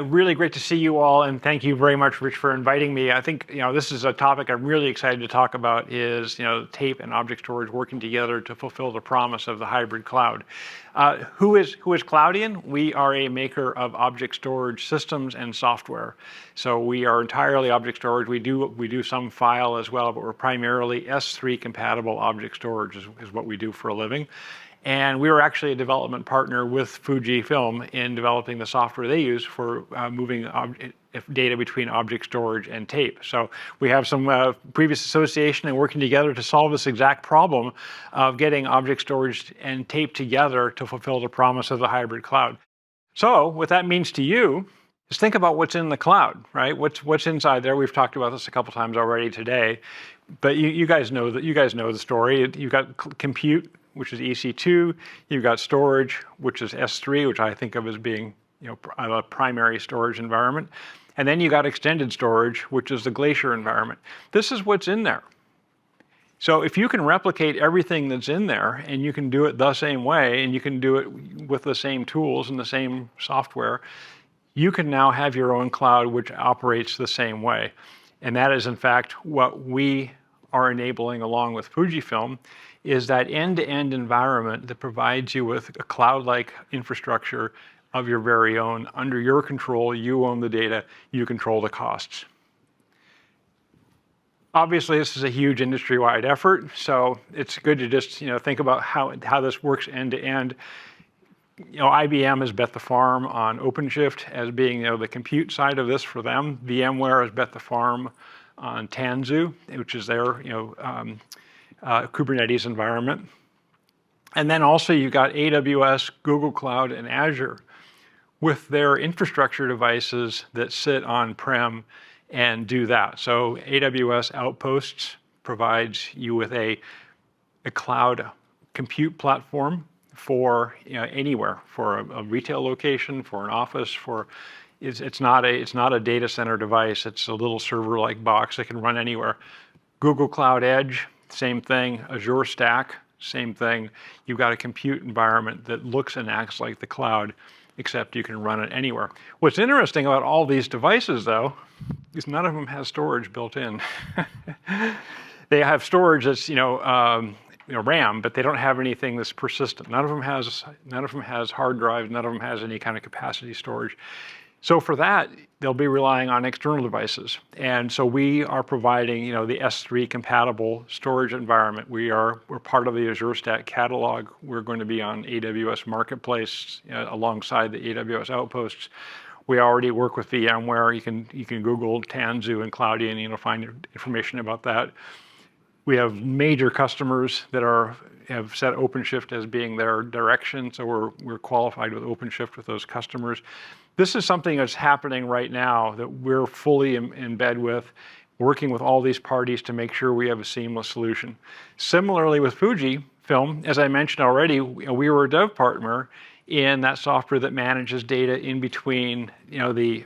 Really great to see you all, and thank you very much, Rich, for inviting me. I think this is a topic I'm really excited to talk about. Is tape and object storage working together to fulfill the promise of the hybrid cloud. Who is Cloudian? We are a maker of object storage systems and software. So we are entirely object storage. We do some file as well, but we're primarily S3 compatible object storage is what we do for a living. And we were actually a development partner with Fujifilm in developing the software they use for moving data between object storage and tape. So we have some previous association and working together to solve this exact problem of getting object storage and tape together to fulfill the promise of the hybrid cloud. So what that means to you is think about what's in the cloud, right? What's inside there. We've talked about this a couple times already today, but you guys know that. You guys know the story. You've got compute, which is EC2. You've got storage, which is S3, which I think of as being a primary storage environment. And then you got extended storage, which is the Glacier environment. This is what's in there. So if you can replicate everything that's in there, and you can do it the same way, and you can do it with the same tools and the same software, you can now have your own cloud which operates the same way. And that is, in fact, what we are enabling along with Fujifilm, is that end-to-end environment that provides you with a cloud-like infrastructure of your very own, under your control. You own the data, you control the costs. Obviously, this is a huge industry-wide effort, so it's good to just think about how this works end-to-end. IBM has bet the farm on OpenShift as being the compute side of this for them. VMware has bet the farm on Tanzu, which is their Kubernetes environment. And then also you've got AWS, Google Cloud, and Azure with their infrastructure devices that sit on-prem and do that. So AWS Outposts provides you with a cloud compute platform for anywhere, for a retail location, for an office, it's not a data center device. It's a little server-like box that can run anywhere. Google Cloud Edge, same thing. Azure Stack, same thing. You've got a compute environment that looks and acts like the cloud, except you can run it anywhere. What's interesting about all these devices, though, is none of them has storage built in. They have storage that's RAM, but they don't have anything that's persistent. None of them has hard drives. None of them has any kind of capacity storage. So for that, they'll be relying on external devices. And so we are providing, the S3 compatible storage environment. We're part of the Azure Stack catalog. We're going to be on AWS Marketplace alongside the AWS Outposts. We already work with VMware. You can Google Tanzu and Cloudian, and find information about that. We have major customers that have set OpenShift as being their direction, so we're qualified with OpenShift with those customers. This is something that's happening right now that we're fully in bed with, working with all these parties to make sure we have a seamless solution. Similarly with Fujifilm, as I mentioned already, we were a dev partner in that software that manages data in between the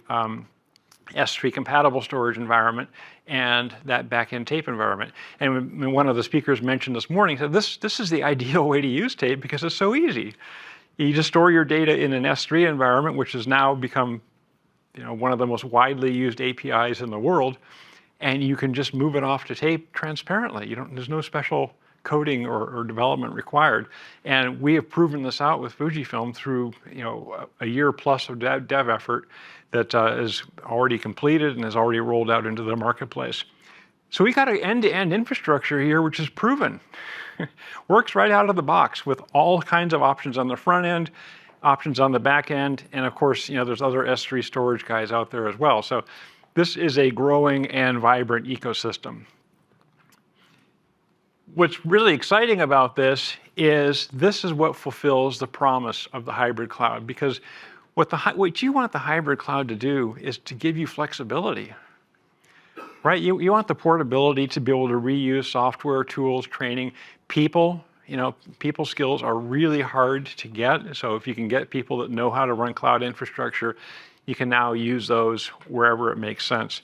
S3 compatible storage environment and that backend tape environment. And one of the speakers mentioned this morning, said this is the ideal way to use tape because it's so easy. You just store your data in an S3 environment, which has now become one of the most widely used APIs in the world, and you can just move it off to tape transparently. There's no special coding or development required. And we have proven this out with Fujifilm through a year plus of dev effort that is already completed and has already rolled out into the marketplace. So we got an end-to-end infrastructure here which is proven. Works right out of the box with all kinds of options on the front end, options on the back end, and of course, there's other S3 storage guys out there as well. So this is a growing and vibrant ecosystem. What's really exciting about this is what fulfills the promise of the hybrid cloud, because what you want the hybrid cloud to do is to give you flexibility. Right? You want the portability to be able to reuse software, tools, training. People skills are really hard to get. So if you can get people that know how to run cloud infrastructure, you can now use those wherever it makes sense.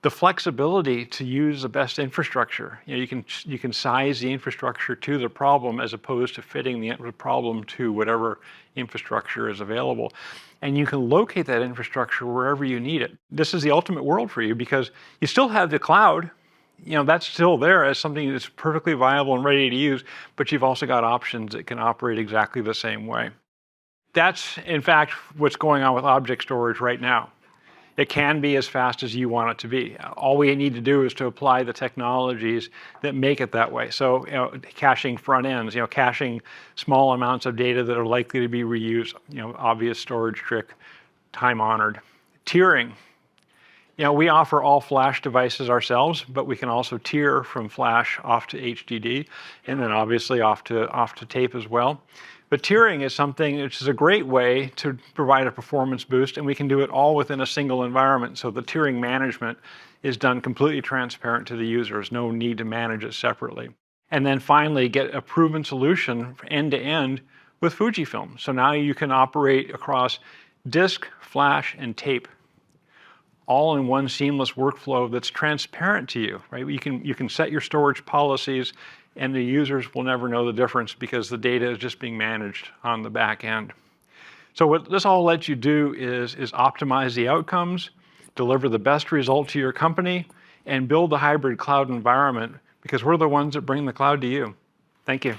the flexibility to use the best infrastructure. You can size the infrastructure to the problem as opposed to fitting the problem to whatever infrastructure is available. And you can locate that infrastructure wherever you need it. This is the ultimate world for you because you still have the cloud. That's still there as something that's perfectly viable and ready to use, but you've also got options that can operate exactly the same way. That's, in fact, what's going on with object storage right now. It can be as fast as you want it to be. All we need to do is to apply the technologies that make it that way. So, caching front ends, caching small amounts of data that are likely to be reused, obvious storage trick, time-honored. Tiering. We offer all flash devices ourselves, but we can also tier from flash off to HDD, and then obviously off to tape as well. But tiering is something which is a great way to provide a performance boost, and we can do it all within a single environment. So the tiering management is done completely transparent to the user. There's no need to manage it separately. And then finally, get a proven solution end to end with Fujifilm. So now you can operate across disk, flash, and tape, all in one seamless workflow that's transparent to you, right? You can set your storage policies, and the users will never know the difference because the data is just being managed on the back end. So what this all lets you do is optimize the outcomes, deliver the best result to your company, and build a hybrid cloud environment because we're the ones that bring the cloud to you. Thank you.